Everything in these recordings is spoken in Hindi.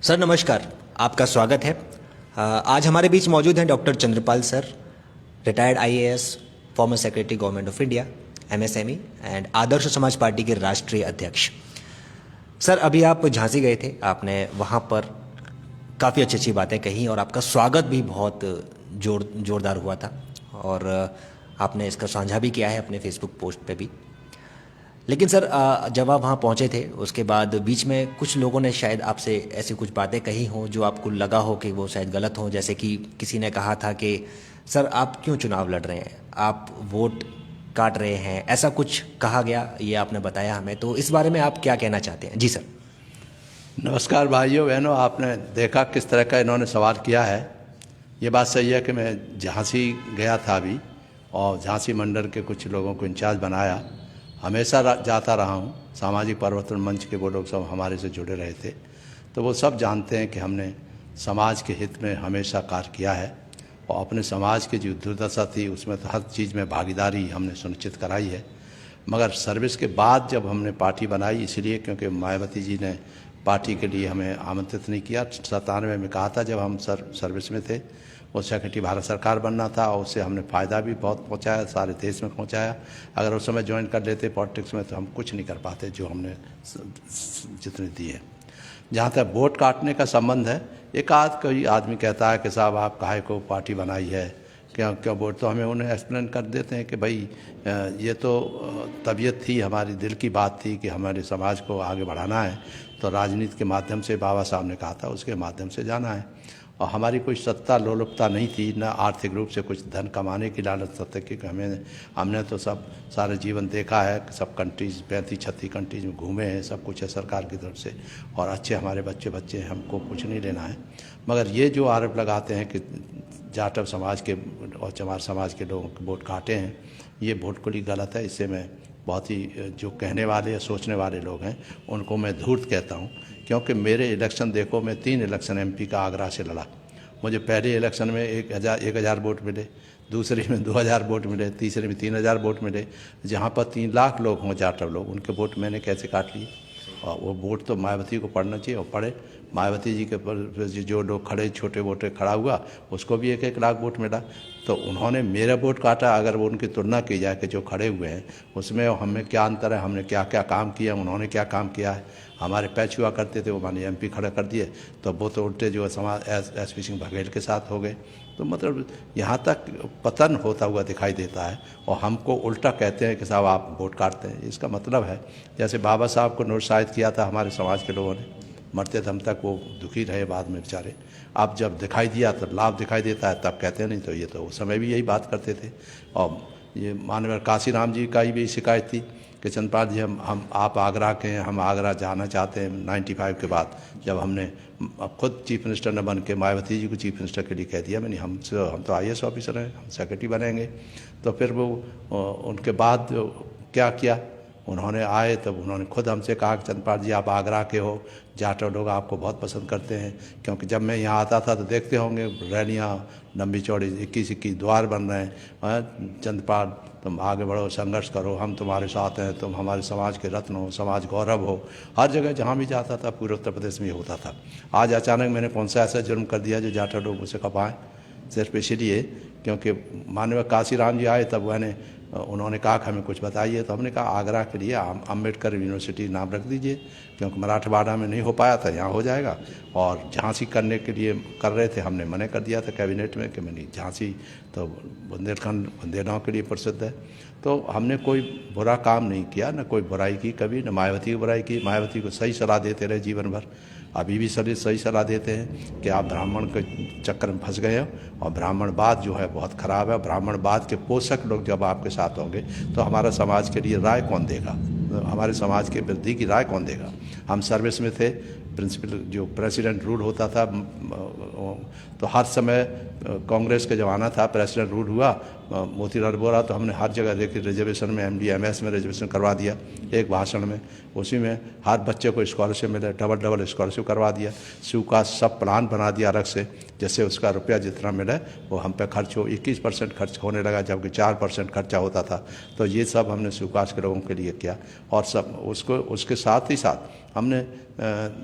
सर नमस्कार, आपका स्वागत है। आज हमारे बीच मौजूद हैं doctor Chandrapal sir, retired IAS, former secretary government of India, MSME and Adarsh Samaj Party के राष्ट्रीय अध्यक्ष। सर अभी आप झांसी गए थे, आपने वहाँ पर काफ़ी अच्छी अच्छी बातें कही और आपका स्वागत भी बहुत जोरदार हुआ था और आपने इसका साझा भी किया है अपने फेसबुक पोस्ट पे भी। लेकिन सर जब आप वहाँ पहुँचे थे उसके बाद बीच में कुछ लोगों ने शायद आपसे ऐसी कुछ बातें कही हों जो आपको लगा हो कि वो शायद गलत हों, जैसे कि किसी ने कहा था कि सर आप क्यों चुनाव लड़ रहे हैं, आप वोट काट रहे हैं, ऐसा कुछ कहा गया, ये आपने बताया हमें। तो इस बारे में आप क्या कहना चाहते हैं? जी सर। नमस्कार भाइयों बहनों, आपने देखा किस तरह का इन्होंने सवाल किया है। ये बात सही है कि मैं झांसी गया था अभी और झांसी मंडल के कुछ लोगों को इंचार्ज बनाया। हमेशा जाता रहा हूँ, सामाजिक परिवर्तन मंच के वो लोग सब हमारे से जुड़े रहे थे, तो वो सब जानते हैं कि हमने समाज के हित में हमेशा कार्य किया है और अपने समाज की जो दुर्दशा थी उसमें तो हर चीज़ में भागीदारी हमने सुनिश्चित कराई है। मगर सर्विस के बाद जब हमने पार्टी बनाई, इसलिए क्योंकि मायावती जी ने पार्टी के लिए हमें आमंत्रित नहीं किया। 97 में कहा था जब हम सर्विस में थे, उस सेक्रेटरी भारत सरकार बनना था और उससे हमने फ़ायदा भी बहुत पहुंचाया, सारे देश में पहुंचाया। अगर उस समय ज्वाइन कर लेते पॉलिटिक्स में तो हम कुछ नहीं कर पाते जो हमने जितने दी है। जहाँ तक वोट काटने का संबंध है, एक कोई आदमी कहता है कि साहब आप काहे को पार्टी बनाई है, क्यों वोट, तो हमें उन्हें एक्सप्लेन कर देते हैं कि भाई ये तो तबीयत थी, हमारी दिल की बात थी कि हमारे समाज को आगे बढ़ाना है, तो राजनीति के माध्यम से बाबा साहब ने कहा था उसके माध्यम से जाना है। और हमारी कोई सत्ता लोलुपता नहीं थी, न आर्थिक रूप से कुछ धन कमाने की लालच सत्ता की। हमने तो सब सारे जीवन देखा है, सब कंट्रीज 35-36 कंट्रीज में घूमे हैं, सब कुछ है सरकार की तरफ से और अच्छे हमारे बच्चे हमको कुछ नहीं लेना है। मगर ये जो आरोप लगाते हैं कि जाटव समाज के और चमार समाज के लोगों के वोट काटे हैं, ये बिल्कुल ही गलत है। इससे मैं बहुत ही जो कहने वाले या सोचने वाले लोग हैं उनको मैं धूर्त कहता हूँ, क्योंकि मेरे इलेक्शन देखो, मैं 3 इलेक्शन एमपी का आगरा से लड़ा। मुझे पहले इलेक्शन में 1000 वोट मिले, दूसरे में 2000 वोट मिले, तीसरे में 3000 वोट मिले। जहाँ पर 3 लाख लोग हों जाटव लोग, उनके वोट मैंने कैसे काट लिए? और वो वोट तो मायावती को पढ़ना चाहिए और पढ़े। मायावती जी के पर जो लोग खड़े, छोटे वोटे खड़ा हुआ, उसको भी 1-1 लाख वोट मिला। तो उन्होंने मेरा वोट काटा। अगर वो उनकी तुलना की जाए कि जो खड़े हुए हैं उसमें हमें क्या अंतर है, हमने क्या क्या काम किया, उन्होंने क्या काम किया है। हमारे पैच हुआ करते थे, वो माने एमपी खड़ा कर दिए, तो वो तो उल्टे जो समाज एसपी सिंह बघेल के साथ हो गए। तो मतलब यहाँ तक पतन होता हुआ दिखाई देता है और हमको उल्टा कहते हैं कि साहब आप वोट काटते हैं। इसका मतलब है जैसे बाबा साहब को निरुत्साहित किया था हमारे समाज के लोगों ने, मरते दम तक वो दुखी रहे बाद में बेचारे। अब जब दिखाई दिया तब लाभ दिखाई देता है, तब कहते नहीं। तो ये तो उस समय भी यही बात करते थे। और ये माननीय काशीराम जी का ही भी शिकायत थी कि चंद्रपाल जी हम आप आगरा के हैं, हम आगरा जाना चाहते हैं। 95 के बाद जब हमने खुद चीफ मिनिस्टर न बन के मायावती जी को चीफ मिनिस्टर के लिए कह दिया, मैंने हम तो आईएएस ऑफिसर हैं, हम सेक्रेटरी बनेंगे। तो फिर वो उनके बाद क्या किया, उन्होंने आए तब उन्होंने खुद हमसे कहा कि चंद्रपाल जी आप आगरा के हो, जाटव लोग आपको बहुत पसंद करते हैं। क्योंकि जब मैं यहाँ आता था तो देखते होंगे रैलियाँ लंबी चौड़ी 21-21 द्वार बन रहे हैं। चंद्रपाल तुम आगे बढ़ो, संघर्ष करो, हम तुम्हारे साथ हैं, तुम हमारे समाज के रत्न हो, समाज गौरव हो। हर जगह जहाँ भी जाता था पूरे उत्तर प्रदेश में ये होता था। आज अचानक मैंने कौन सा ऐसा जुर्म कर दिया जो जाटव लोग मुझसे खपाएँ? सिर्फ इसलिए क्योंकि माननीय काशीराम जी आए तब उन्होंने कहा कि हमें कुछ बताइए। तो हमने कहा आगरा के लिए अम्बेडकर यूनिवर्सिटी नाम रख दीजिए, क्योंकि मराठवाड़ा में नहीं हो पाया था, यहाँ हो जाएगा। और झांसी करने के लिए कर रहे थे, हमने मना कर दिया था कैबिनेट में कि मैं नहीं, झांसी तो बुंदेलखंड बुंदेलगांव के लिए प्रसिद्ध है। तो हमने कोई बुरा काम नहीं किया, न कोई बुराई की कभी, न मायावती की बुराई की। मायावती को सही सलाह देते रहे जीवन भर, अभी भी सही सलाह देते हैं कि आप ब्राह्मण के चक्कर में फंस गए हो और ब्राह्मणवाद जो है बहुत ख़राब है। ब्राह्मणवाद के पोषक लोग जब आपके साथ होंगे तो हमारा समाज के लिए राय कौन देगा, हमारे समाज के वृद्धि की राय कौन देगा? हम सर्विस में थे, प्रिंसिपल जो प्रेसिडेंट रूल होता था, तो हर समय कांग्रेस का ज़माना था, प्रेसिडेंट रूल हुआ मोतीलाल वोरा, तो हमने हर जगह देखी रिजर्वेशन में, एमडी एमएस में रिजर्वेशन करवा दिया एक भाषण में। उसी में हर बच्चे को स्कॉलरशिप मिले, डबल स्कॉलरशिप करवा दिया। शिव का सब प्लान बना दिया अलग से, जैसे उसका रुपया जितना मिले वो हम पे खर्च हो। 21% खर्च होने लगा जबकि 4% खर्चा होता था। तो ये सब हमने शिवकाश के लोगों के लिए किया। और सब उसके साथ ही साथ हमने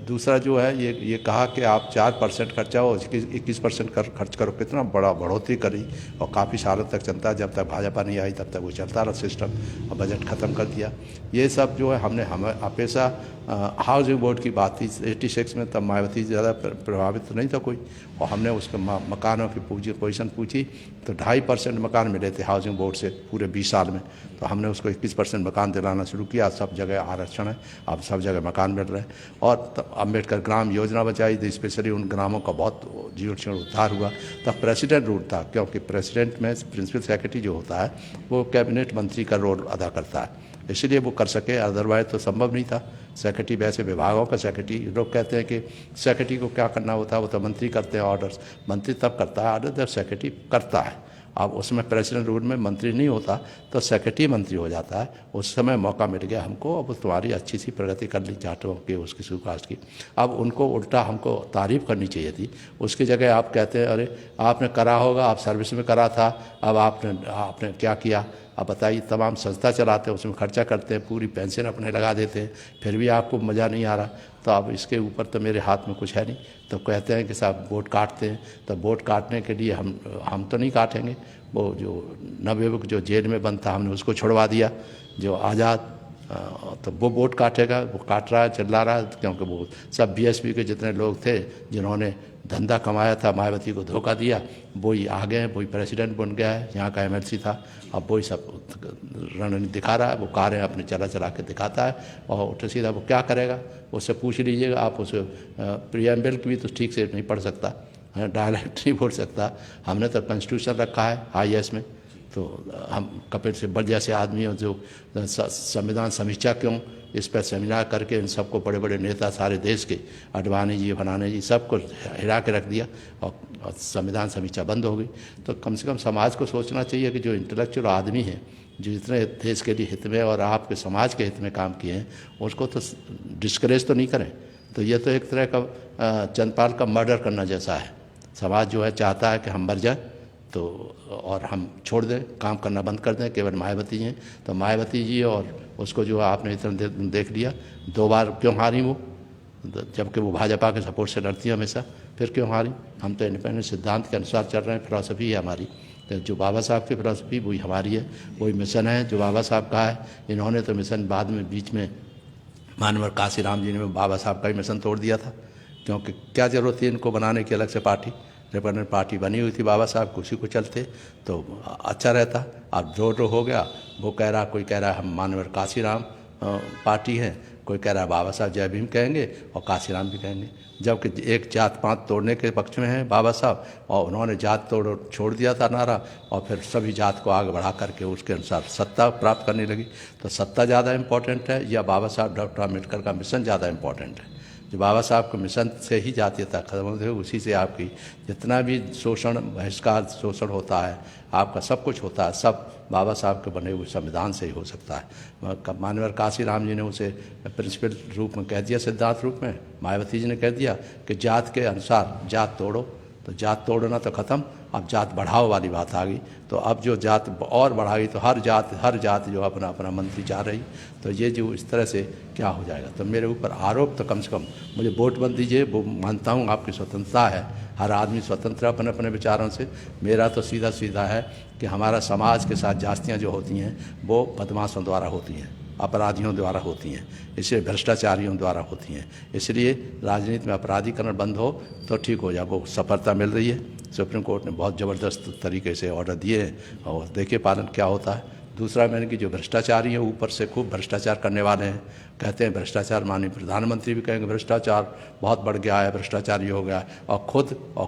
दूसरा जो है ये कहा कि आप 4% खर्चा हो, 21% खर्च करो। कितना बड़ा बढ़ोतरी करी और काफ़ी सालों तक चलता है। जब तक भाजपा नहीं आई तब तक वो चलता रहा सिस्टम, और बजट ख़त्म कर दिया। ये सब जो है हमने हमेशा हाउसिंग बोर्ड की बात थी 86 में, तब मायावती ज़्यादा प्रभावित तो नहीं था कोई, और हमने उसके मकानों की पोजीशन पूछी तो 2.5% मकान मिले थे हाउसिंग बोर्ड से पूरे 20 साल में। तो हमने उसको 21% मकान दिलाना शुरू किया। सब जगह आरक्षण है, अब सब जगह मकान मिल रहे हैं। और अम्बेडकर ग्राम योजना बचाई थी, स्पेशली उन ग्रामों का बहुत जीवन क्षण उद्धार हुआ। तब प्रेसिडेंट रूल था, क्योंकि प्रेसिडेंट में प्रिंसिपल सेक्रेटरी जो होता है वो कैबिनेट मंत्री का रोल अदा करता है, इसलिए वो कर सके, अदरवाइज तो संभव नहीं था। सेक्रेटरी वैसे विभागों का सेक्रेटरी, लोग कहते हैं कि सेक्रेटरी को क्या करना होता है, वो तो मंत्री करते हैं ऑर्डर्स। मंत्री तब करता है ऑर्डर जब सेक्रेटरी करता है। अब उसमें प्रेसिडेंट रूल में मंत्री नहीं होता तो सेक्रेटरी मंत्री हो जाता है। उस समय मौका मिल गया हमको, अब तुम्हारी अच्छी सी प्रगति कर ली जाटों की, उसकी सुकास्ट की। अब उनको उल्टा हमको तारीफ़ करनी चाहिए थी, उसकी जगह आप कहते हैं अरे आपने करा होगा, आप सर्विस में करा था, अब आपने क्या किया। अब बताइए, तमाम संस्था चलाते हैं, उसमें खर्चा करते हैं, पूरी पेंशन अपने लगा देते हैं, फिर भी आपको मज़ा नहीं आ रहा। तो अब इसके ऊपर तो मेरे हाथ में कुछ है नहीं। तो कहते हैं कि साहब वोट काटते हैं, तो वोट काटने के लिए हम तो नहीं काटेंगे। वो जो नवयुवक जो जेल में बंद था हमने उसको छुड़वा दिया, जो आज़ाद, तो वो वोट काटेगा, वो काट रहा है, चिल्ला रहा है, क्योंकि वो सब बीएसपी के जितने लोग थे जिन्होंने धंधा कमाया था, मायावती को धोखा दिया, वही आ गए, वही प्रेसिडेंट बन गया है, यहाँ का एमएलसी था। अब वही सब रणनीति दिखा रहा है, वो कारें अपने चला के दिखाता है, और उल्टा सीधा वो क्या करेगा उससे पूछ लीजिएगा आप। उसे प्रियम्बल भी तो ठीक से नहीं पढ़ सकता, डायलेक्ट नहीं बोल सकता। हमने तो कॉन्स्टिट्यूशन रखा है IAS में, तो हम कपिल सिब्बल जैसे आदमी हो जो संविधान समीक्षा क्यों इस पर सेमिनार करके इन सबको बड़े बड़े नेता सारे देश के, अडवाणी जी, फलाने जी, सबको हिला के रख दिया और संविधान समीक्षा बंद हो गई। तो कम से कम समाज को सोचना चाहिए कि जो इंटेलेक्चुअल आदमी हैं, जो जितने देश के लिए हित में और आपके समाज के हित में काम किए हैं, उसको तो डिस्करेज तो नहीं करें। तो ये तो एक तरह का चंद्रपाल का मर्डर करना जैसा है। समाज जो है चाहता है कि हम मर जाए तो, और हम छोड़ दें, काम करना बंद कर दें, केवल मायावती हैं। तो मायावती जी और उसको जो आपने इतना देख लिया, 2 बार क्यों हारी वो, जबकि वो भाजपा के सपोर्ट से लड़ती है हमेशा, फिर क्यों हारी। हम तो इंडिपेंडेंट सिद्धांत के अनुसार चल रहे हैं, फिलॉसफी है हमारी, तो जो बाबा साहब की फिलॉसफी वही हमारी है, वही मिशन है जो बाबा साहब का है। इन्होंने तो मिशन बाद में बीच में मानवर काशीराम जी ने बाबा साहब का ही मिशन तोड़ दिया था, क्योंकि क्या ज़रूरत थी इनको बनाने की अलग से पार्टी। रिपब्लिकन पार्टी बनी हुई थी बाबा साहब, उसी को चलते तो अच्छा रहता। अब जो हो गया, वो कह रहा, कोई कह रहा हम मानवर काशीराम पार्टी है, कोई कह रहा है बाबा साहब जय भीम कहेंगे और काशीराम भी कहेंगे, जबकि एक जात पात तोड़ने के पक्ष में हैं बाबा साहब, और उन्होंने जात तोड़ छोड़ दिया था नारा, और फिर सभी जात को आगे बढ़ा करके उसके अनुसार सत्ता प्राप्त करने लगी। तो सत्ता ज़्यादा इम्पोर्टेंट है या बाबा साहब डॉक्टर अम्बेडकर का मिशन ज़्यादा इम्पोर्टेंट है? जो बाबा साहब के मिशन से ही जातीयता खत्म होती है, उसी से आपकी जितना भी शोषण, बहिष्कार, शोषण होता है, आपका सब कुछ होता है, सब बाबा साहब के बने हुए संविधान से ही हो सकता है। मानवर काशीराम जी ने उसे प्रिंसिपल रूप में कह दिया, सिद्धांत रूप में। मायावती जी ने कह दिया कि जात के अनुसार जात तोड़ो, तो जात तोड़ना तो ख़त्म, अब जात बढ़ाओ वाली बात आ गई। तो अब जो जात और बढ़ाई तो हर जात जो अपना अपना मंत्री चाह रही, तो ये जो इस तरह से क्या हो जाएगा। तो मेरे ऊपर आरोप, तो कम से कम मुझे वोट मत दीजिए, वो मानता हूँ आपकी स्वतंत्रता है, हर आदमी स्वतंत्र है अपने अपने विचारों से। मेरा तो सीधा सीधा है कि हमारा समाज के साथ जास्तियाँ जो होती हैं वो बदमाशों द्वारा होती हैं, अपराधियों द्वारा होती हैं, इसलिए भ्रष्टाचारियों द्वारा होती हैं। इसलिए राजनीति में अपराधीकरण बंद हो तो ठीक हो जाए। वो सफलता मिल रही है, सुप्रीम कोर्ट ने बहुत ज़बरदस्त तरीके से ऑर्डर दिए हैं, और देखिए पालन क्या होता है। दूसरा मैंने कि जो भ्रष्टाचारी हैं, ऊपर से खूब भ्रष्टाचार करने वाले हैं, कहते हैं भ्रष्टाचार, माननीय प्रधानमंत्री भी कहेंगे भ्रष्टाचार बहुत बढ़ गया है, भ्रष्टाचारी हो गया है, और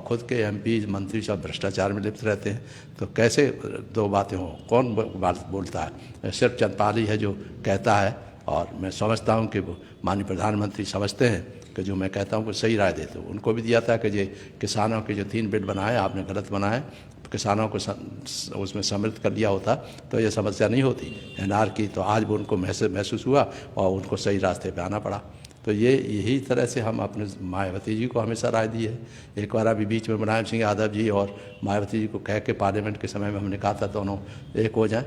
खुद के MP मंत्री सब भ्रष्टाचार में लिप्त रहते हैं। तो कैसे दो बातें हों, कौन बात बोलता है? सिर्फ चंद्रपाल ही है जो कहता है, और मैं समझता हूँ कि वो माननीय प्रधानमंत्री समझते हैं कि जो मैं कहता हूँ कि सही राय देते हो। उनको भी दिया था कि ये किसानों के जो 3 बिल बनाए आपने गलत बनाए, किसानों को उसमें सम्मिलित कर दिया होता तो ये समस्या नहीं होती NR की, तो आज भी उनको महसूस हुआ और उनको सही रास्ते पे आना पड़ा। तो यही तरह से हम अपने मायावती जी को हमेशा राय दी है। एक बार अभी बीच में मुलायम सिंह यादव जी और मायावती जी को कह के पार्लियामेंट के समय में हमने कहा था दोनों एक हो जाएं,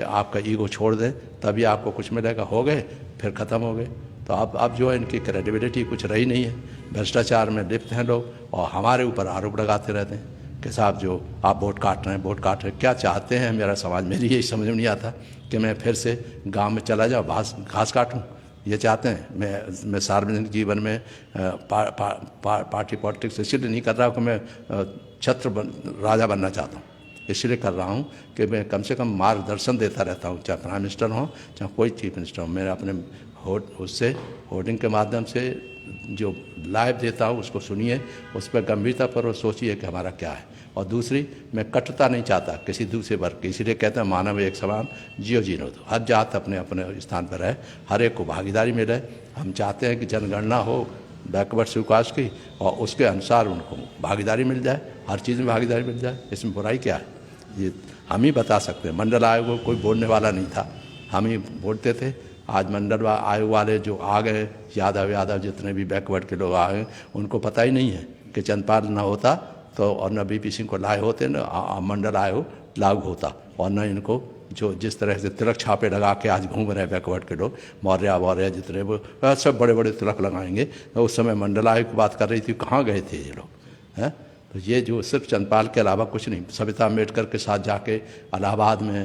आपका ईगो छोड़ दें, तभी आपको कुछ मिलेगा। हो गए, फिर ख़त्म हो गए। तो अब जो है इनकी क्रेडिबिलिटी कुछ रही नहीं है, भ्रष्टाचार में लिप्त हैं लोग और हमारे ऊपर आरोप लगाते रहते हैं कि साहब जो आप वोट काट रहे हैं, क्या चाहते हैं मेरा समाज, मेरी यही समझ में नहीं आता कि मैं फिर से गांव में चला जाऊँ घास काटूँ, ये चाहते हैं। मैं सार्वजनिक जीवन में पार्टी पॉलिटिक्स इसलिए नहीं कर रहा हूँ कि मैं राजा बनना चाहता हूँ, इसलिए कर रहा हूँ कि मैं कम से कम मार्गदर्शन देता रहता हूँ, चाहे प्राइम मिनिस्टर हो चाहे कोई चीफ मिनिस्टर हो। मैं अपने होर्डिंग के माध्यम से जो लाइव देता हूँ उसको सुनिए, उस पर गंभीरता पर सोचिए कि हमारा क्या है। और दूसरी, मैं कटुता नहीं चाहता किसी दूसरे वर्ग की, इसीलिए कहते हैं मानव एक समान जियो जीनो दो। हर जात अपने अपने स्थान पर है, हर एक को भागीदारी मिले। हम चाहते हैं कि जनगणना हो बैकवर्ड विकास की और उसके अनुसार उनको भागीदारी मिल जाए, हर चीज़ में भागीदारी मिल जाए। इसमें बुराई क्या है, ये हम ही बता सकते हैं। मंडल आयोग को कोई बोलने वाला नहीं था, हम ही बोलते थे। आज मंडल आयोग वाले जो आ गए, यादव जितने भी बैकवर्ड के लोग आ गए, उनको पता ही नहीं है कि चंद्रपाल ना होता तो और न बीपी सिंह को लाए होते, न मंडल आयोग लागू होता, और न इनको जो जिस तरह से तिलक छापे लगा के आज घूम रहे हैं बैकवर्ड के लोग, मौर्य जितने वो सब बड़े बड़े तिलक लगाएंगे। तो उस समय मंडल आयोग की बात कर रही थी, कहाँ गए थे ये लोग हैं। तो ये जो सिर्फ चंद्रपाल के अलावा कुछ नहीं, सविता अम्बेडकर के साथ जाके इलाहाबाद में,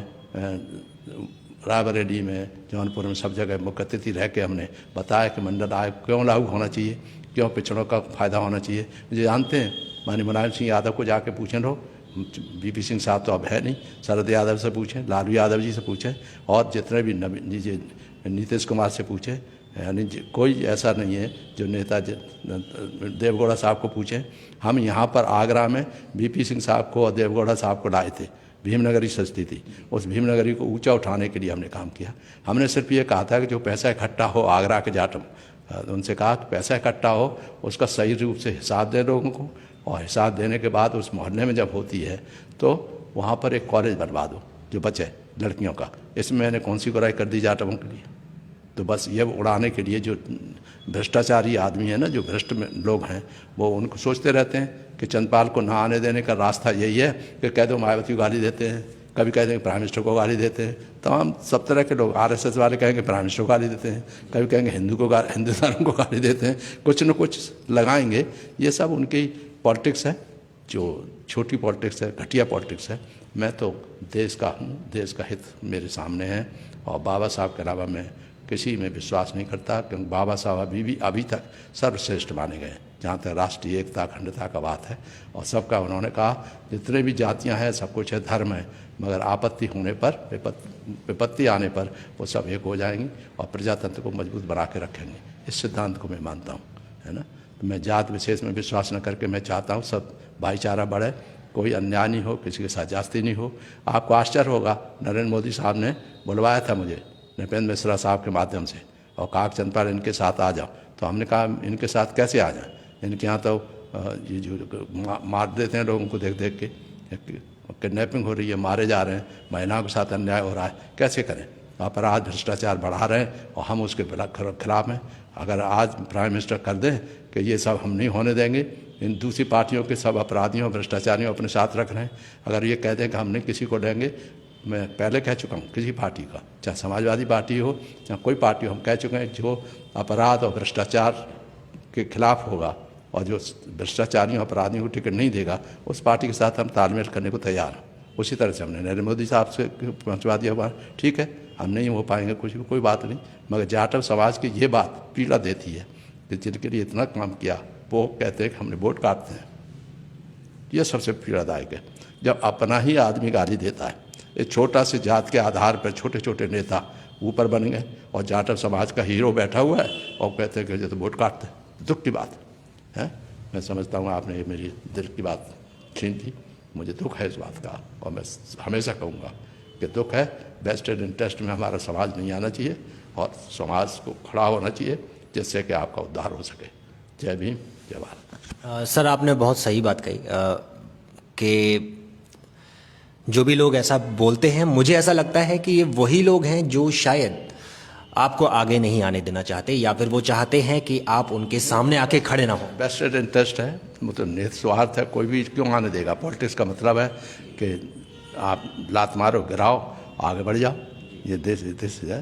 रायबरेली में, जौनपुर में, सब जगह मुख्य अतिथि रह के हमने बताया कि मंडल आयोग क्यों लागू होना चाहिए, क्यों पिछड़ों का फ़ायदा होना चाहिए। मुझे जानते हैं माननीय मुलायम सिंह यादव को जाके पूछें लो, बीपी सिंह साहब तो अब है नहीं, शरद यादव से पूछें, लालू यादव जी से पूछें, और जितने भी नीतीश कुमार से पूछें, यानी कोई ऐसा नहीं है जो नेता देवगौड़ा साहब को पूछें। हम यहाँ पर आगरा में बीपी सिंह साहब को और देवगौड़ा साहब को लाए थे, भीमनगरी सजती थी, उस भीमनगरी को ऊंचा उठाने के लिए हमने काम किया। हमने सिर्फ ये कहा था कि जो पैसा इकट्ठा हो आगरा के जाटम, उनसे कहा कि पैसा इकट्ठा हो उसका सही रूप से हिसाब दें लोगों को, और हिसाब देने के बाद उस मोहल्ले में जब होती है तो वहाँ पर एक कॉलेज बनवा दो जो बचे लड़कियों का। इसमें मैंने कौन सी बुराई कर दी जाटवों के लिए। तो बस ये उड़ाने के लिए जो भ्रष्टाचारी आदमी है ना, जो भ्रष्ट लोग हैं, वो उनको सोचते रहते हैं कि चंद्रपाल को ना आने देने का रास्ता यही है कि कह दो मायावती को गाली देते हैं, कभी कहते हैं प्राइम मिनिस्टर को गाली देते हैं, तमाम सब तरह के लोग, आरएसएस वाले कहेंगे प्राइम मिनिस्टर को गाली देते हैं, कभी कहेंगे हिंदू धर्म को गाली देते हैं, कुछ न कुछ लगाएंगे। ये सब उनकी पॉलिटिक्स है, जो छोटी पॉलिटिक्स है, घटिया पॉलिटिक्स है। मैं तो देश का हूँ, देश का हित मेरे सामने है, और बाबा साहब के अलावा मैं किसी में विश्वास नहीं करता, क्योंकि बाबा साहब अभी तक सर्वश्रेष्ठ माने गए जहाँ तक राष्ट्रीय एकता अखंडता का बात है। और सबका उन्होंने कहा जितने भी जातियाँ हैं सब कुछ है, धर्म है, मगर आपत्ति होने पर, विपत्ति आने पर वो सब एक हो जाएंगी और प्रजातंत्र को मजबूत बना के रखेंगे। इस सिद्धांत को मैं मानता हूँ, है ना। तो मैं जात विशेष में विश्वास न करके मैं चाहता हूँ सब भाईचारा बढ़े, कोई अन्याय नहीं हो, किसी के साथ जास्ती नहीं हो। आपको आश्चर्य होगा, नरेंद्र मोदी साहब ने बुलवाया था मुझे नृपेंद्र मिश्रा साहब के माध्यम से, और कहा चंद्रपाल इनके साथ आ जाओ। तो हमने कहा इनके साथ कैसे आ जाएं, इनके यहाँ तो ये जो मार देते हैं लोगों को देख देख के, किडनैपिंग हो रही है, मारे जा रहे हैं, महिलाओं के साथ अन्याय हो रहा है, कैसे करें। अपराध भ्रष्टाचार बढ़ा रहे हैं और हम उसके खिलाफ हैं। अगर आज प्राइम मिनिस्टर कर दें कि ये सब हम नहीं होने देंगे, इन दूसरी पार्टियों के सब अपराधियों भ्रष्टाचारियों अपने साथ रख रहे हैं, अगर ये कह दें कि हम नहीं किसी को लेंगे, मैं पहले कह चुका हूँ किसी पार्टी का, चाहे समाजवादी पार्टी हो चाहे कोई पार्टी हो, हम कह चुके हैं जो अपराध और भ्रष्टाचार के खिलाफ होगा और जो भ्रष्टाचारियों अपराधियों को टिकट नहीं देगा, उस पार्टी के साथ हम तालमेल करने को तैयार हैं। उसी तरह से हमने नरेंद्र मोदी साहब से पहुँचवा दिया हुआ, ठीक है हम नहीं हो पाएंगे कुछ भी, कोई बात नहीं, मगर जाटव समाज की ये बात पीड़ा देती है कि जिनके लिए इतना काम किया वो कहते हैं कि हमने वोट काटते हैं। ये सबसे पीड़ादायक है जब अपना ही आदमी गाली देता है। एक छोटा से जात के आधार पर छोटे छोटे नेता ऊपर बन गए और जाटव समाज का हीरो बैठा हुआ है और कहते हैं कि तो वोट काटते हैं। दुख की बात है। मैं समझता हूँ आपने ये मेरी दिल की बात छीन ली, मुझे दुख है इस बात का, और मैं हमेशा कहूँगा कि दुख है। वेस्टेड इंटरेस्ट में हमारा समाज नहीं आना चाहिए और समाज को खड़ा होना चाहिए जिससे कि आपका उद्धार हो सके। जय भीम, जय भारत। सर आपने बहुत सही बात कही कि जो भी लोग ऐसा बोलते हैं, मुझे ऐसा लगता है कि ये वही लोग हैं जो शायद आपको आगे नहीं आने देना चाहते, या फिर वो चाहते हैं कि आप उनके सामने आके खड़े ना हो। वेस्टेड इंटरेस्ट है, मतलब निहित स्वार्थ है, कोई भी क्यों आने देगा। पॉलिटिक्स का मतलब है कि आप लात मारो, गिराओ, आगे बढ़ जाओ। ये देश है,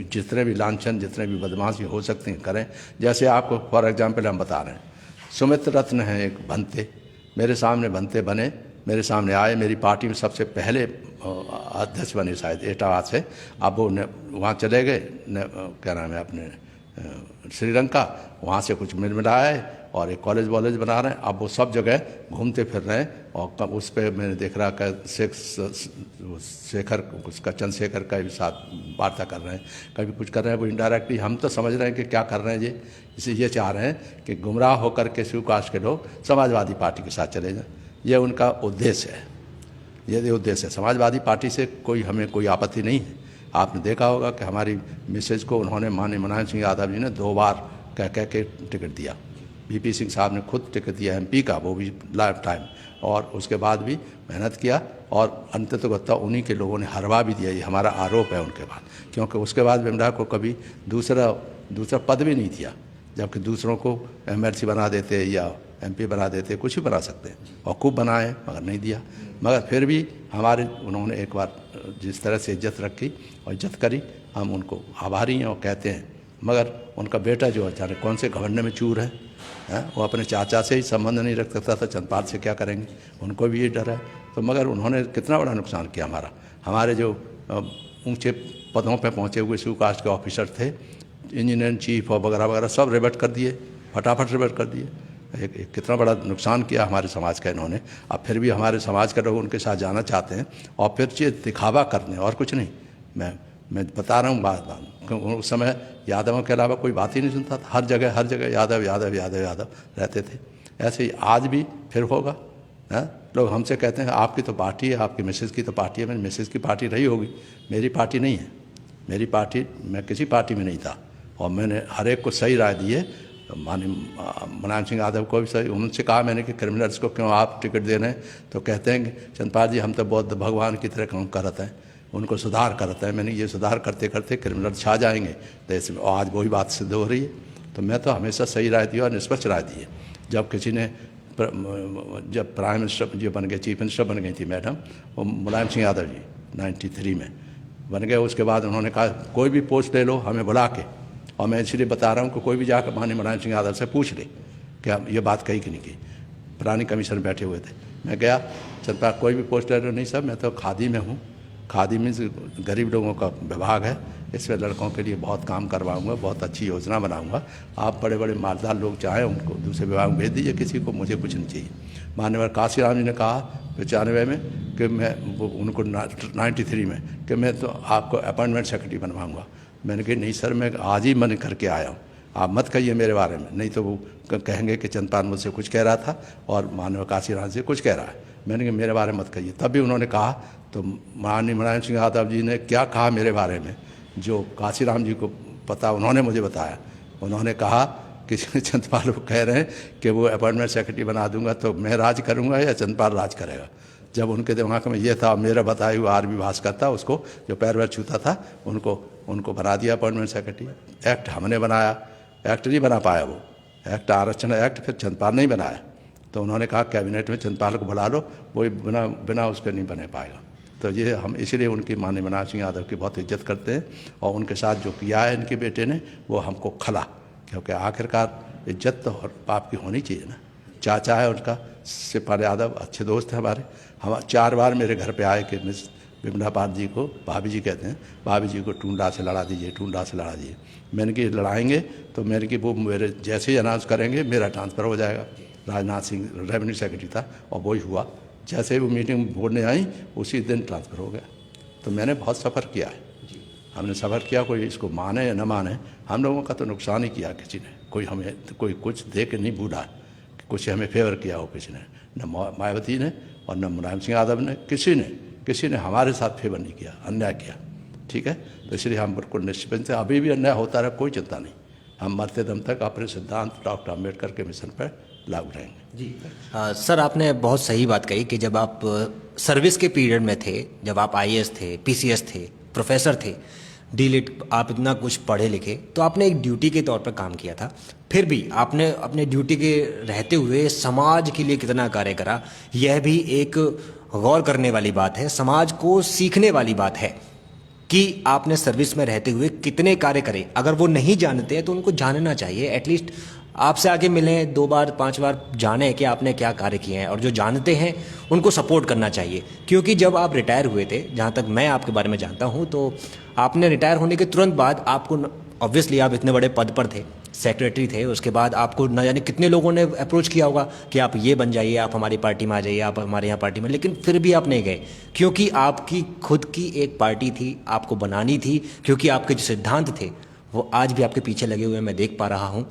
जितने भी लांछन, जितने भी बदमाशी हो सकते हैं करें। जैसे आपको फॉर एग्जांपल हम बता रहे हैं, सुमित रत्न है एक भंते, मेरे सामने भंते बने, मेरे सामने आए, मेरी पार्टी में सबसे पहले अध्यक्ष बने शायद एटावाद से। अब वो वहाँ चले गए, क्या नाम है अपने श्रीलंका, वहाँ से कुछ मिलाया है और एक कॉलेज वॉलेज बना रहे हैं। अब वो सब जगह घूमते फिर रहे हैं और उस पर मैंने देख रहा कि शेखर, उसका चंद्रशेखर का भी साथ वार्ता कर रहे हैं, कभी कुछ कर रहे हैं। वो इनडायरेक्टली हम तो समझ रहे हैं कि क्या कर रहे हैं ये, इसे ये चाह रहे हैं कि गुमराह होकर के शिवकाश के लोग समाजवादी पार्टी के साथ चले जाएं। ये उनका उद्देश्य है, ये उद्देश्य है। समाजवादी पार्टी से हमें कोई आपत्ति नहीं है। आपने देखा होगा कि हमारी मिसेज को उन्होंने माननीय मुलायम सिंह यादव जी ने 2 बार कह के टिकट दिया। बीपी सिंह साहब ने खुद टिकट दिया एमपी का, वो भी लाइफ टाइम, और उसके बाद भी मेहनत किया और अंततः उन्हीं के लोगों ने हरवा भी दिया। ये हमारा आरोप है उनके बाद, क्योंकि उसके बाद बिमला को कभी दूसरा पद भी नहीं दिया, जबकि दूसरों को एमएलसी बना देते या एमपी बना देते, कुछ भी बना सकते हैं, और खूब बनाए मगर नहीं दिया। मगर फिर भी उन्होंने एक बार जिस तरह से इज्जत रखी और इज्जत करी, हम उनको आभारी हैं और कहते हैं। मगर उनका बेटा जो जाने कौन से घमंड में चूर है, वो अपने चाचा से ही संबंध नहीं रख सकता था, चंद्रपाल से क्या करेंगे, उनको भी ये डर है। तो मगर उन्होंने कितना बड़ा नुकसान किया हमारे जो ऊंचे पदों पे पहुंचे हुए शिवकास्ट के ऑफिसर थे, इंजीनियर चीफ और वगैरह वगैरह, सब रिवर्ट कर दिए, फटाफट रिवर्ट कर दिए। एक कितना बड़ा नुकसान किया हमारे समाज का इन्होंने। अब फिर भी हमारे समाज के लोग उनके साथ जाना चाहते हैं और फिर ये दिखावा करने, और कुछ नहीं। मैं बता रहा हूँ बात, उस समय यादवों के अलावा कोई बात ही नहीं सुनता था। हर जगह यादव यादव यादव यादव रहते थे। ऐसे ही आज भी फिर होगा। लोग हमसे कहते हैं आपकी तो पार्टी है, आपकी मिसेज की तो पार्टी है। मेरी मिसेज की पार्टी रही होगी, मेरी पार्टी नहीं है। मेरी पार्टी, मैं किसी पार्टी में नहीं था और मैंने हर एक को सही राय दी है। माननीय मुलायम सिंह यादव को भी सही, उनसे कहा मैंने कि क्रिमिनल्स को क्यों आप टिकट दे रहे हैं, तो कहते हैं कि चंद्रपाल जी हम तो बौद्ध भगवान की तरह काम करते हैं, उनको सुधार करते हैं। मैंने ये सुधार करते करते क्रिमिनल छा जाएंगे देश में, और आज वही बात सिद्ध हो रही है। तो मैं तो हमेशा सही राय दी और निष्पक्ष राय दी है। जब किसी ने जब प्राइम मिनिस्टर जो बन गए, चीफ मिनिस्टर बन गई थी मैडम, वो मुलायम सिंह यादव जी 93 में बन गए। उसके बाद उन्होंने कहा कोई भी पोस्ट ले लो हमें बुला के, और मैं इसलिए बता रहा हूँ कि कोई भी जाकर माननीय मुलायम सिंह यादव से पूछ ले कि हम ये बात कही कि नहीं की। पुरानी कमीशन बैठे हुए थे, मैं गया, चंद्रपाल कोई भी पोस्ट ले लो। नहीं सर मैं तो खादी में हूँ, खादी में गरीब लोगों का विभाग है, इसमें लड़कों के लिए बहुत काम करवाऊंगा, बहुत अच्छी योजना बनाऊंगा। आप बड़े बड़े मालदार लोग चाहें उनको दूसरे विभाग में भेज दीजिए, किसी को, मुझे कुछ नहीं चाहिए। माननीय काशीराम जी ने कहा 95 में कि मैं उनको 93 में कि मैं तो आपको अपॉइंटमेंट सेक्रेटरी बनवाऊँगा। मैंने कहा नहीं सर मैं आज ही मन करके आया हूँ, आप मत कहिए मेरे बारे में, नहीं तो वो कहेंगे कि चंद्रपाल मुझसे कुछ कह रहा था और माननीय काशीराम से कुछ कह रहा है। मैंने कहा मेरे बारे में मत कहिए। तब भी उन्होंने कहा, तो माननीय मुलायम सिंह यादव जी ने क्या कहा मेरे बारे में, जो काशीराम जी को पता, उन्होंने मुझे बताया। उन्होंने कहा कि चंद्रपाल वो कह रहे हैं कि वो अपॉइंटमेंट सेक्रेटरी बना दूंगा, तो मैं राज करूंगा या चंद्रपाल राज करेगा। जब उनके दिमाग में ये था, मेरा बताया हुआ आरबी भास्कर था, उसको जो पैर वैर छूता था उनको बना दिया अपॉइंटमेंट सेक्रेटरी। एक्ट हमने बनाया, एक्ट नहीं बना पाया वो एक्ट, आरक्षण एक्ट, फिर चंद्रपाल नहीं बनाया। तो उन्होंने कहा कैबिनेट में चंद्रपाल को बुला लो, वो बिना उसके नहीं बने पाएगा। तो ये हम इसलिए उनकी माननीय मुलायम सिंह यादव की बहुत इज्जत करते हैं, और उनके साथ जो किया है इनके बेटे ने वो हमको खला, क्योंकि आखिरकार इज्जत तो बाप की होनी चाहिए ना। चाचा है उनका शिवपाल यादव, अच्छे दोस्त हैं हमारे। हम 4 बार मेरे घर पे आए कि मिस बिमला पाल जी को, भाभी जी कहते हैं, भाभी जी को टूंडा से लड़ा दीजिए, टूंडा से लड़ा दीजिए। मैंने कि लड़ाएंगे तो मैंने कि वो मेरे जैसे ही अनाउंस करेंगे मेरा ट्रांसफ़र हो जाएगा। राजनाथ सिंह रेवेन्यू सेक्रेटरी था और वही हुआ, जैसे ही वो मीटिंग बोलने आई उसी दिन ट्रांसफ़र हो गया। तो मैंने बहुत सफ़र किया है, हमने सफ़र किया, कोई इसको माने या न माने, हम लोगों का तो नुकसान ही किया किसी ने। कोई हमें कोई कुछ दे के नहीं भूला, कुछ हमें फेवर किया हो किसी ने, न मायावती ने और न मुलायम सिंह यादव ने, किसी ने हमारे साथ फेवर नहीं किया, अन्याय किया। ठीक है, तो इसलिए हम बिल्कुल निश्चिंत हैं। अभी भी अन्याय होता रहा, कोई चिंता नहीं। हम मरते दम तक अपने सिद्धांत डॉक्टर अम्बेडकर के मिशन पर लागू रहेंगे। जी सर, आपने बहुत सही बात कही कि जब आप सर्विस के पीरियड में थे, जब आप आईएएस थे, पीसीएस थे, प्रोफेसर थे, डीलिट, आप इतना कुछ पढ़े लिखे, तो आपने एक ड्यूटी के तौर पर काम किया था। फिर भी आपने अपने ड्यूटी के रहते हुए समाज के लिए कितना कार्य करा, यह भी एक गौर करने वाली बात है, समाज को सीखने वाली बात है। कि आपने सर्विस में रहते हुए कितने कार्य करे। अगर वो नहीं जानते हैं तो उनको जानना चाहिए, एटलीस्ट आपसे आगे मिलें, 2 बार 5 बार जाने कि आपने क्या कार्य किए हैं, और जो जानते हैं उनको सपोर्ट करना चाहिए। क्योंकि जब आप रिटायर हुए थे, जहाँ तक मैं आपके बारे में जानता हूँ, तो आपने रिटायर होने के तुरंत बाद आपको, ऑब्वियसली आप इतने बड़े पद पर थे, सेक्रेटरी थे, उसके बाद आपको न जाने कितने लोगों ने अप्रोच किया होगा कि आप ये बन जाइए, आप हमारी पार्टी में आ जाइए, आप हमारे यहाँ पार्टी में, लेकिन फिर भी आप नहीं गए क्योंकि आपकी खुद की एक पार्टी थी, आपको बनानी थी। क्योंकि आपके जो सिद्धांत थे वो आज भी आपके पीछे लगे हुए मैं देख पा रहा हूँ।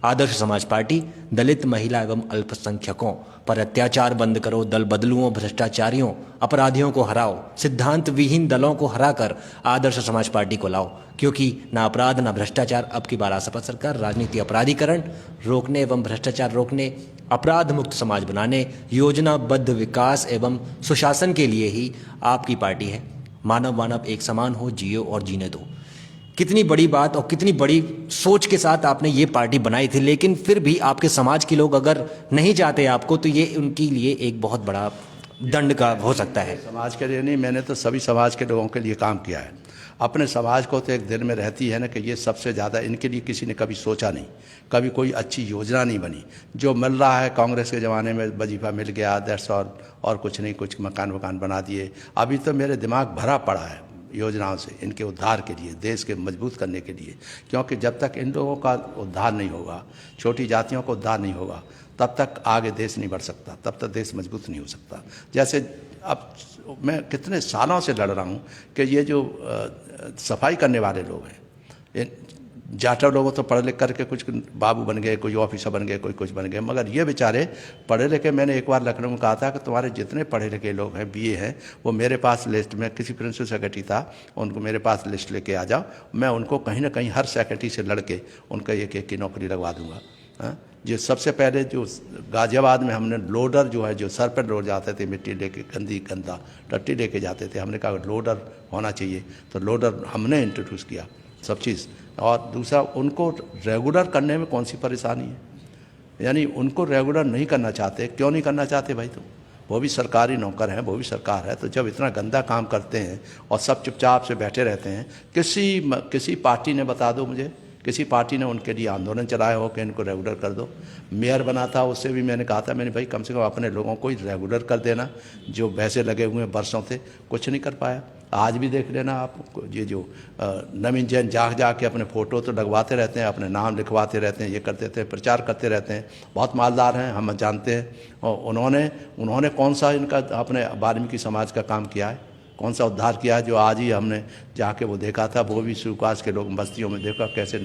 आदर्श समाज पार्टी, दलित, महिला एवं अल्पसंख्यकों पर अत्याचार बंद करो, दल बदलुओं, भ्रष्टाचारियों, अपराधियों को हराओ, सिद्धांत विहीन दलों को हराकर आदर्श समाज पार्टी को लाओ। क्योंकि ना अपराध ना भ्रष्टाचार, अब की बार सपा सरकार राजनीति अपराधीकरण रोकने एवं भ्रष्टाचार रोकने, अपराध मुक्त समाज बनाने, योजनाबद्ध विकास एवं सुशासन के लिए ही आपकी पार्टी है। मानव मानव एक समान हो, जियो और जीने दो। कितनी बड़ी बात और कितनी बड़ी सोच के साथ आपने ये पार्टी बनाई थी, लेकिन फिर भी आपके समाज के लोग अगर नहीं चाहते आपको, तो ये उनके लिए एक बहुत बड़ा दंड का हो सकता है। समाज के लिए नहीं, मैंने तो सभी समाज के लोगों के लिए काम किया है। अपने समाज को तो एक दिल में रहती है ना कि ये सबसे ज़्यादा इनके लिए किसी ने कभी सोचा नहीं, कभी कोई अच्छी योजना नहीं बनी। जो मिल रहा है कांग्रेस के ज़माने में वजीफा मिल गया, दैट्स और कुछ नहीं, कुछ मकान वकान बना दिए। अभी तो मेरे दिमाग भरा पड़ा है योजनाओं से, इनके उद्धार के लिए, देश के मजबूत करने के लिए। क्योंकि जब तक इन लोगों का उद्धार नहीं होगा, छोटी जातियों का उद्धार नहीं होगा, तब तक आगे देश नहीं बढ़ सकता, तब तक देश मजबूत नहीं हो सकता। जैसे अब मैं कितने सालों से लड़ रहा हूँ कि ये जो सफाई करने वाले लोग हैं, जाटव लोगों तो पढ़े लिख करके कुछ बाबू बन गए, कोई ऑफिसर बन गए, कोई कुछ बन गए, मगर ये बेचारे पढ़े लिखे। मैंने एक बार लखनऊ में कहा था कि तुम्हारे जितने पढ़े लिखे लोग हैं, बीए हैं, वो मेरे पास लिस्ट में, किसी प्रिंसिपल सेक्रेटरी था, उनको मेरे पास लिस्ट लेके आ जाओ, मैं उनको कहीं ना कहीं हर सेक्रेटरी से लड़के उनका एक एक की नौकरी लगवा दूंगा। हाँ, जो सबसे पहले जो गाजियाबाद में हमने लोडर जो है, जो सर पर लोड जाते थे, मिट्टी लेके, गंदा टट्टी लेके जाते थे, हमने कहा लोडर होना चाहिए, तो लोडर हमने इंट्रोड्यूस किया सब चीज़। और दूसरा, उनको रेगुलर करने में कौन सी परेशानी है, यानी उनको रेगुलर नहीं करना चाहते। क्यों नहीं करना चाहते भाई? तो वो भी सरकारी नौकर हैं, वो भी सरकार है, तो जब इतना गंदा काम करते हैं और सब चुपचाप से बैठे रहते हैं, किसी पार्टी ने, बता दो मुझे, किसी पार्टी ने उनके लिए आंदोलन चलाया हो कि इनको रेगुलर कर दो? मेयर बना था, उससे भी मैंने कहा था, मैंने भाई कम से कम अपने लोगों को ही रेगुलर कर देना, जो वैसे लगे हुए हैं बरसों से, कुछ नहीं कर पाया। आज भी देख लेना आप, ये जो नवीन जैन जाग के अपने फ़ोटो तो लगवाते रहते हैं, अपने नाम लिखवाते रहते हैं, ये करते थे, प्रचार करते रहते हैं, बहुत मालदार हैं, हम जानते हैं। और उन्होंने कौन सा इनका अपने वाल्मीकि समाज का काम किया है, कौन सा उद्धार किया है, जो आज ही हमने जाके वो देखा था। वो भी शिवकाश के लोग बस्तियों में देखा कैसे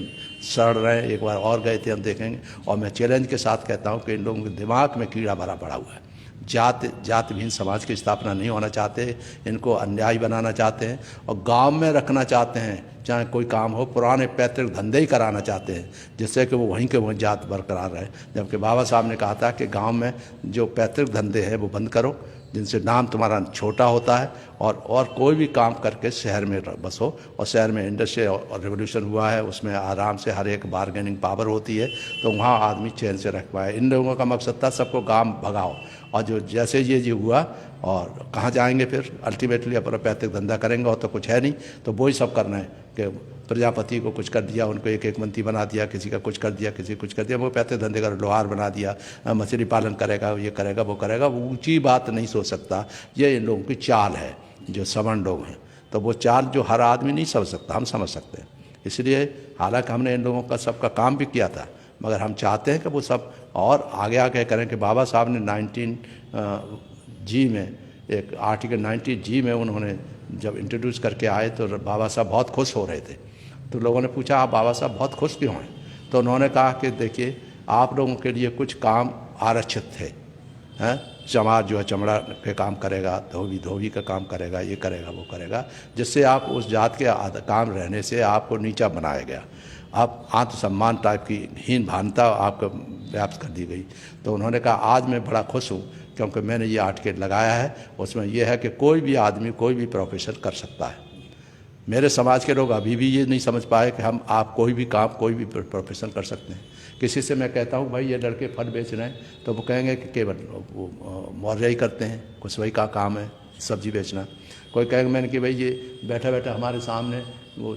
सड़ रहे हैं, एक बार और गए थे, हम देखेंगे। और मैं चैलेंज के साथ कहता हूँ कि इन लोगों के दिमाग में कीड़ा भरा पड़ा हुआ है। जात विहीन समाज की स्थापना नहीं होना चाहते, इनको अन्यायी बनाना चाहते हैं और गांव में रखना चाहते हैं, चाहे कोई काम हो, पुराने पैतृक धंधे ही कराना चाहते हैं, जिससे कि वो वहीं के वहीं जात बरकरार रहे। जबकि बाबा साहब ने कहा था कि गांव में जो पैतृक धंधे हैं वो बंद करो, जिनसे नाम तुम्हारा छोटा होता है, और कोई भी काम करके शहर में बसो। और शहर में इंडस्ट्री और रिवोल्यूशन हुआ है, उसमें आराम से हर एक बारगेनिंग पावर होती है, तो वहाँ आदमी चैन से रख पाए। इन लोगों का मकसद था सबको गांव भगाओ, और जो जैसे ये हुआ, और कहाँ जाएंगे फिर? अल्टीमेटली अपना पैतृक धंधा करेंगे, और तो कुछ है नहीं, तो वही सब करना है कि प्रजापति को कुछ कर दिया, उनको एक एक मंत्री बना दिया, किसी का कुछ कर दिया, किसी कुछ कर दिया, वो पैतृक धंधे का लोहार बना दिया, मछली पालन करेगा, ये करेगा, वो करेगा। वो ऊंची बात नहीं सोच सकता, ये इन लोगों की चाल है, जो सवर्ण लोग हैं। तो वो चाल जो हर आदमी नहीं समझ सकता, हम समझ सकते हैं। इसलिए हालांकि हमने इन लोगों का सबका काम भी किया था, मगर हम चाहते हैं कि वो सब और आगे आगे करें। कि बाबा साहब ने 19G में, एक आर्टिकल 90G में उन्होंने जब इंट्रोड्यूस करके आए, तो बाबा साहब बहुत खुश हो रहे थे। तो लोगों ने पूछा, आप बाबा साहब बहुत खुश क्यों हैं? तो उन्होंने कहा कि देखिए, आप लोगों के लिए कुछ काम आरक्षित थे, हैं? चमार जो है चमड़ा के काम करेगा, धोबी का काम करेगा, ये करेगा, वो करेगा, जिससे आप उस जात के काम रहने से आपको नीचा बनाया गया। आप आत्मसम्मान टाइप की हीन भावना आपको व्याप्त कर दी गई। तो उन्होंने कहा, आज मैं बड़ा खुश हूँ क्योंकि मैंने ये आर्टिकल लगाया है, उसमें यह है कि कोई भी आदमी कोई भी प्रोफेशन कर सकता है। मेरे समाज के लोग अभी भी ये नहीं समझ पाए कि आप कोई भी काम, कोई भी प्रोफेशन कर सकते हैं। किसी से मैं कहता हूँ, भाई ये लड़के फल बेच रहे हैं, तो वो कहेंगे कि केवल वो मौर्य ही करते हैं, कुछ वही का काम है, सब्जी बेचना। कोई कहेगा मैंने कि भाई ये बैठा बैठा हमारे सामने वो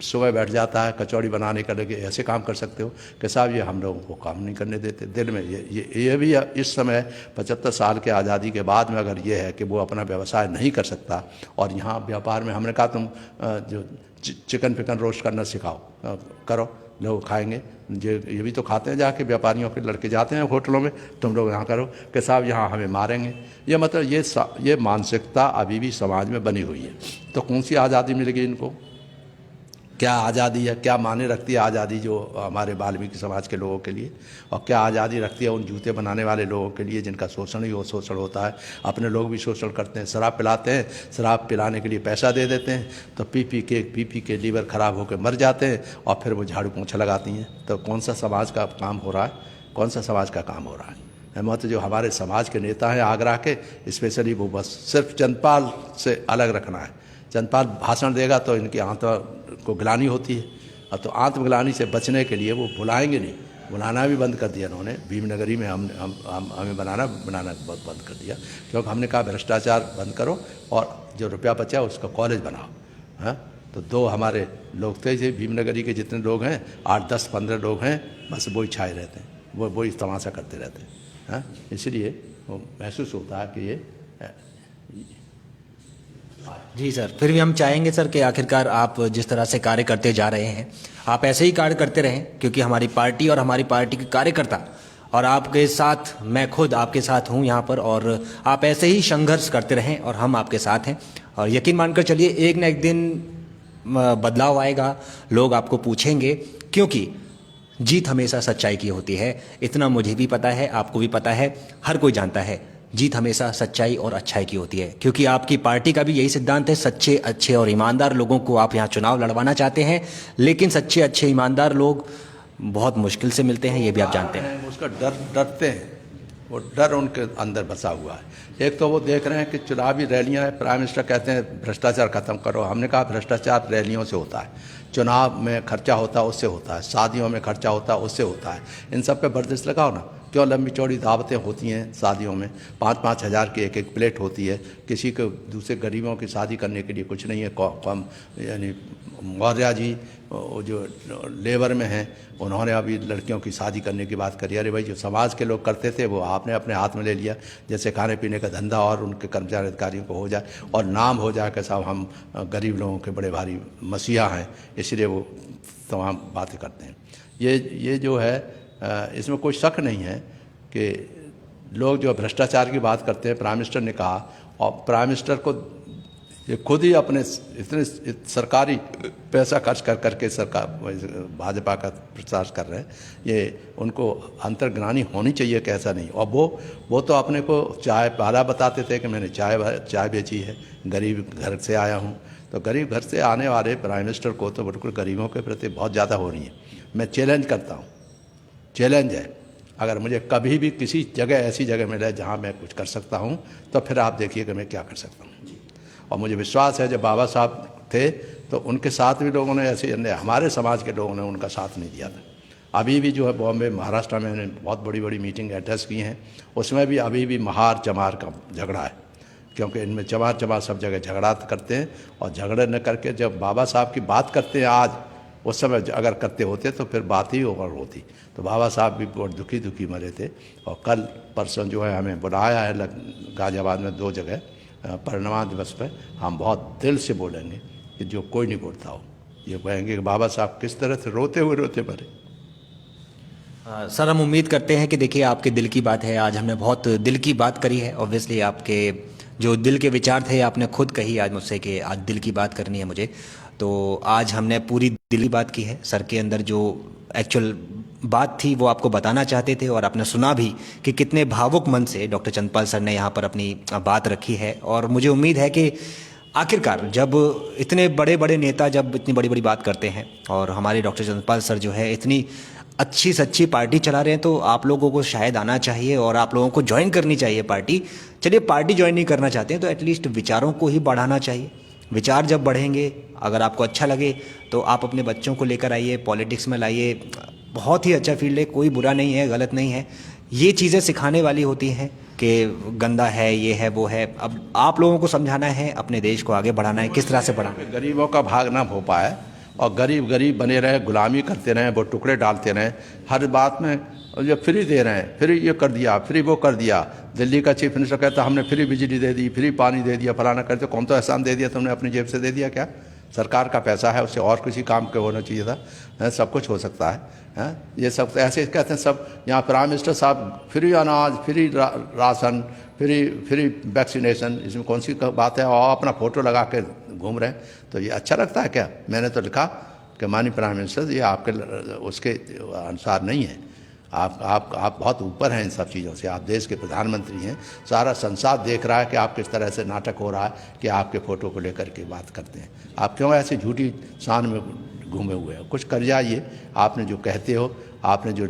सुबह बैठ जाता है कचौड़ी बनाने का, लगे ऐसे काम कर सकते हो कि साहब ये हम लोगों को काम नहीं करने देते। दिल में ये भी इस समय 75 साल के आज़ादी के बाद में अगर ये है कि वो अपना व्यवसाय नहीं कर सकता, और यहाँ व्यापार में हमने कहा तुम जो चिकन फिकन रोस्ट करना सिखाओ, करो, लोग खाएंगे। ये भी तो खाते हैं, जाके व्यापारियों के लड़के जाते हैं होटलों में, तुम लोग यहाँ करो कि साहब यहाँ हमें मारेंगे। ये मतलब ये मानसिकता अभी भी समाज में बनी हुई है। तो कौन सी आज़ादी मिलेगी इनको? क्या आज़ादी है, क्या माने रखती है आज़ादी जो हमारे वाल्मीकि समाज के लोगों के लिए, और क्या आज़ादी रखती है उन जूते बनाने वाले लोगों के लिए जिनका शोषण ही शोषण होता है। अपने लोग भी शोषण करते हैं, शराब पिलाते हैं, शराब पिलाने के लिए पैसा दे देते हैं, तो पी के लीवर ख़राब होकर मर जाते हैं, और फिर वो झाड़ू पोंछा लगाती हैं। तो कौन सा समाज का काम हो रहा है, कौन सा समाज का काम हो रहा है? मतलब जो हमारे समाज के नेता हैं आगरा के, स्पेशली वो बस सिर्फ चंद्रपाल से अलग रखना है। चंद्रपाल भाषण देगा तो इनकी आत्मा को ग्लानि होती है, अब तो आत्मग्लानि से बचने के लिए वो बुलाएंगे नहीं, बुलाना भी बंद कर दिया इन्होंने। भीमनगरी में हमें बनाना बहुत बंद कर दिया, क्योंकि हमने कहा भ्रष्टाचार बंद करो और जो रुपया बचा उसका कॉलेज बनाओ। हाँ, तो 2 हमारे लोग थे जो भीमनगरी के जितने लोग हैं, 8, 10, 15 लोग हैं, बस वही छाए रहते हैं, वही तमाशा करते रहते हैं। हाँ, इसलिए वो महसूस होता है कि ये जी सर, फिर भी हम चाहेंगे सर कि आखिरकार आप जिस तरह से कार्य करते जा रहे हैं, आप ऐसे ही कार्य करते रहें, क्योंकि हमारी पार्टी और हमारी पार्टी के कार्यकर्ता और आपके साथ, मैं खुद आपके साथ हूं यहाँ पर, और आप ऐसे ही संघर्ष करते रहें और हम आपके साथ हैं। और यकीन मानकर चलिए, एक न एक दिन बदलाव आएगा, लोग आपको पूछेंगे, क्योंकि जीत हमेशा सच्चाई की होती है। इतना मुझे भी पता है, आपको भी पता है, हर कोई जानता है, जीत हमेशा सच्चाई और अच्छाई की होती है। क्योंकि आपकी पार्टी का भी यही सिद्धांत है, सच्चे, अच्छे और ईमानदार लोगों को आप यहाँ चुनाव लड़वाना चाहते हैं, लेकिन सच्चे, अच्छे, ईमानदार लोग बहुत मुश्किल से मिलते हैं, ये भी आप जानते हैं। उसका डरते हैं, वो डर उनके अंदर बसा हुआ है। एक तो वो देख रहे हैं कि चुनावी रैलियां हैं, प्राइम मिनिस्टर कहते हैं भ्रष्टाचार खत्म करो। हमने कहा भ्रष्टाचार रैलियों से होता है, चुनाव में खर्चा होता है उससे होता है, शादियों में खर्चा होता है उससे होता है। इन सब पे बर्दाश्त लगाओ ना। क्यों लंबी चौड़ी दावतें होती हैं शादियों में, 5-5 हज़ार की एक प्लेट होती है। किसी को दूसरे गरीबों की शादी करने के लिए कुछ नहीं है। कम यानी मौर्य जी जो लेबर में हैं, उन्होंने अभी लड़कियों की शादी करने की बात करी। अरे भाई, जो समाज के लोग करते थे वो आपने अपने हाथ में ले लिया। जैसे खाने पीने का धंधा और उनके कर्मचारी अधिकारियों को हो जाए और नाम हो जाए कि साहब हम गरीब लोगों के बड़े भारी मसीहा हैं, इसलिए वो तमाम बातें करते हैं। ये जो है, इसमें कोई शक नहीं है कि लोग जो भ्रष्टाचार की बात करते हैं, प्राइम मिनिस्टर ने कहा, और प्राइम मिनिस्टर को ये खुद ही अपने इतने सरकारी पैसा खर्च कर करके सरकार भाजपा का प्रचार कर रहे हैं। ये उनको अंतर्ज्ञानी होनी चाहिए कि ऐसा नहीं। और वो तो अपने को चाय वाला बताते थे कि मैंने चाय बेची है, गरीब घर से आया हूँ। तो गरीब घर से आने वाले प्राइम मिनिस्टर को तो बिल्कुल गरीबों के प्रति बहुत ज़्यादा हो रही है। मैं चैलेंज करता हूँ, चैलेंज है, अगर मुझे कभी भी किसी जगह ऐसी जगह मिले जहाँ मैं कुछ कर सकता हूँ, तो फिर आप देखिए कि मैं क्या कर सकता हूँ। और मुझे विश्वास है जब बाबा साहब थे तो उनके साथ भी लोगों ने ऐसे, हमारे समाज के लोगों ने उनका साथ नहीं दिया था। अभी भी जो है बॉम्बे, महाराष्ट्र में मैंने बहुत बड़ी बड़ी मीटिंग अटेंड की हैं, उसमें भी अभी भी महार चमार का झगड़ा है, क्योंकि इनमें चमार सब जगह झगड़ा करते हैं। और झगड़े न करके जब बाबा साहब की बात करते हैं आज, उस समय अगर करते होते तो फिर बात ही और होती। तो बाबा साहब भी बहुत दुखी मरे थे। और कल परसों जो है हमें बुलाया है गाजियाबाद में 2 जगह परिनिर्वाण दिवस पर। हम बहुत दिल से बोलेंगे कि जो कोई नहीं बोलता हो, ये कहेंगे कि बाबा साहब किस तरह से रोते मरे। सर, हम उम्मीद करते हैं कि देखिए, आपके दिल की बात है, आज हमने बहुत दिल की बात करी है। ऑब्वियसली आपके जो दिल के विचार थे आपने खुद कही आज मुझसे कि आज दिल की बात करनी है मुझे, तो आज हमने पूरी दिल की बात की है। सर के अंदर जो एक्चुअल बात थी वो आपको बताना चाहते थे, और आपने सुना भी कि कितने भावुक मन से डॉक्टर चंद्रपाल सर ने यहाँ पर अपनी बात रखी है। और मुझे उम्मीद है कि आखिरकार जब इतने बड़े बड़े नेता जब इतनी बड़ी बड़ी बात करते हैं, और हमारे डॉक्टर चंद्रपाल सर जो है इतनी अच्छी सच्ची पार्टी चला रहे हैं, तो आप लोगों को शायद आना चाहिए और आप लोगों को ज्वाइन करनी चाहिए पार्टी। चलिए, पार्टी ज्वाइन नहीं करना चाहते हैं तो एटलीस्ट विचारों को ही बढ़ाना चाहिए। विचार जब बढ़ेंगे, अगर आपको अच्छा लगे तो आप अपने बच्चों को लेकर आइए, पॉलिटिक्स में लाइए, बहुत ही अच्छा फील्ड है, कोई बुरा नहीं है, गलत नहीं है। ये चीज़ें सिखाने वाली होती हैं कि गंदा है, ये है, वो है। अब आप लोगों को समझाना है, अपने देश को आगे बढ़ाना है, किस तरह से बढ़ाना है। गरीबों का भाग ना हो पाए और गरीब गरीब बने रहे, गुलामी करते रहें, वो टुकड़े डालते रहें हर बात में। जो फ्री दे रहे हैं, फ्री ये कर दिया, फ्री वो कर दिया। दिल्ली का चीफ मिनिस्टर कहता हमने फ्री बिजली दे दी, फ्री पानी दे दिया, फलाना करते। कौन तो एहसान दे दिया तुमने, अपनी जेब से दे दिया क्या? सरकार का पैसा है, उससे और किसी काम के होना चाहिए था। सब कुछ हो सकता है। ये सब ऐसे कहते हैं सब। यहाँ प्राइम मिनिस्टर साहब फ्री अनाज, फ्री राशन, फ्री वैक्सीनेशन, इसमें कौन सी बात है? और अपना फ़ोटो लगा के घूम रहे हैं, तो ये अच्छा लगता है क्या? मैंने तो लिखा कि माननीय प्राइम मिनिस्टर, ये आपके उसके अनुसार नहीं है। आप बहुत ऊपर हैं इन सब चीज़ों से। आप देश के प्रधानमंत्री हैं, सारा संसार देख रहा है कि आप किस तरह से नाटक हो रहा है कि आपके फ़ोटो को लेकर के बात करते हैं। आप क्यों ऐसे झूठी शान में घूमे हुए हैं? कुछ कर जाइए। आपने जो कहते हो, आपने जो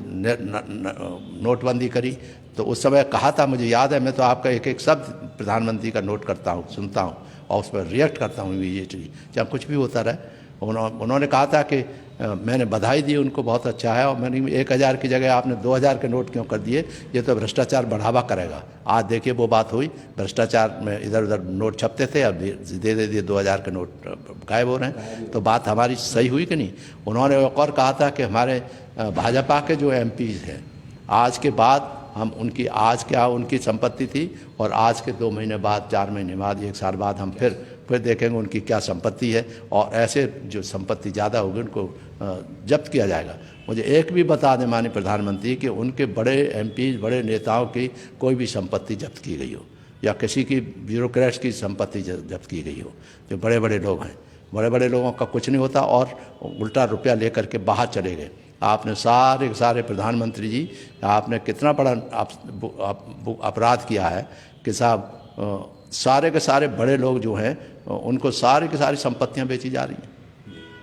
नोटबंदी करी, तो उस समय कहा था, मुझे याद है, मैं तो आपका एक एक शब्द प्रधानमंत्री का नोट करता हूँ, सुनता हूँ और उस पर रिएक्ट करता हूँ इमीडिएटली, चाहे कुछ भी होता रहे। उन्होंने कहा था कि मैंने बधाई दी उनको, बहुत अच्छा है। और मैंने 1000 की जगह आपने 2000 के नोट क्यों कर दिए? ये तो भ्रष्टाचार बढ़ावा करेगा। आज देखिए वो बात हुई, भ्रष्टाचार में इधर उधर नोट छपते थे, अब दे दिए 2000 के नोट गायब हो रहे हैं। तो बात हमारी सही हुई कि नहीं? उन्होंने एक और कहा था कि हमारे भाजपा के जो MPs हैं, आज के बाद हम उनकी, आज क्या उनकी संपत्ति थी और आज के 2 महीने बाद, 4 महीने बाद, 1 साल बाद हम फिर देखेंगे उनकी क्या संपत्ति है। और ऐसे जो संपत्ति ज़्यादा होगी उनको जब्त किया जाएगा। मुझे एक भी बता दें माननीय प्रधानमंत्री कि उनके बड़े MPs, बड़े नेताओं की कोई भी संपत्ति जब्त की गई हो, या किसी की ब्यूरोक्रेट्स की संपत्ति जब्त की गई हो। जो बड़े बड़े लोग हैं, बड़े बड़े लोगों का कुछ नहीं होता और उल्टा रुपया लेकर के बाहर चले गए। आपने सारे सारे प्रधानमंत्री जी, आपने कितना बड़ा अपराध किया है कि साहब सारे के सारे बड़े लोग जो हैं उनको सारी की सारी संपत्तियां बेची जा रही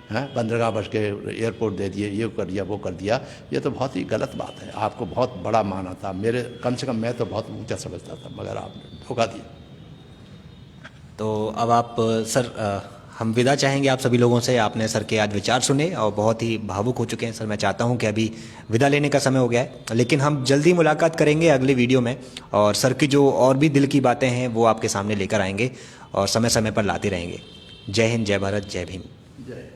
हैं। बंदरगाह बस के एयरपोर्ट दे दिए, ये कर दिया, वो कर दिया। ये तो बहुत ही गलत बात है। आपको बहुत बड़ा माना था, मेरे कम से कम मैं तो बहुत ऊंचा समझता था, मगर आपने धोखा दिया। तो अब आप सर, हम विदा चाहेंगे आप सभी लोगों से। आपने सर के आज विचार सुने और बहुत ही भावुक हो चुके हैं सर। मैं चाहता हूं कि अभी विदा लेने का समय हो गया है, लेकिन हम जल्दी मुलाकात करेंगे अगले वीडियो में, और सर की जो और भी दिल की बातें हैं वो आपके सामने लेकर आएंगे और समय समय पर लाते रहेंगे। जय हिंद, जय भारत, जय भीम। जय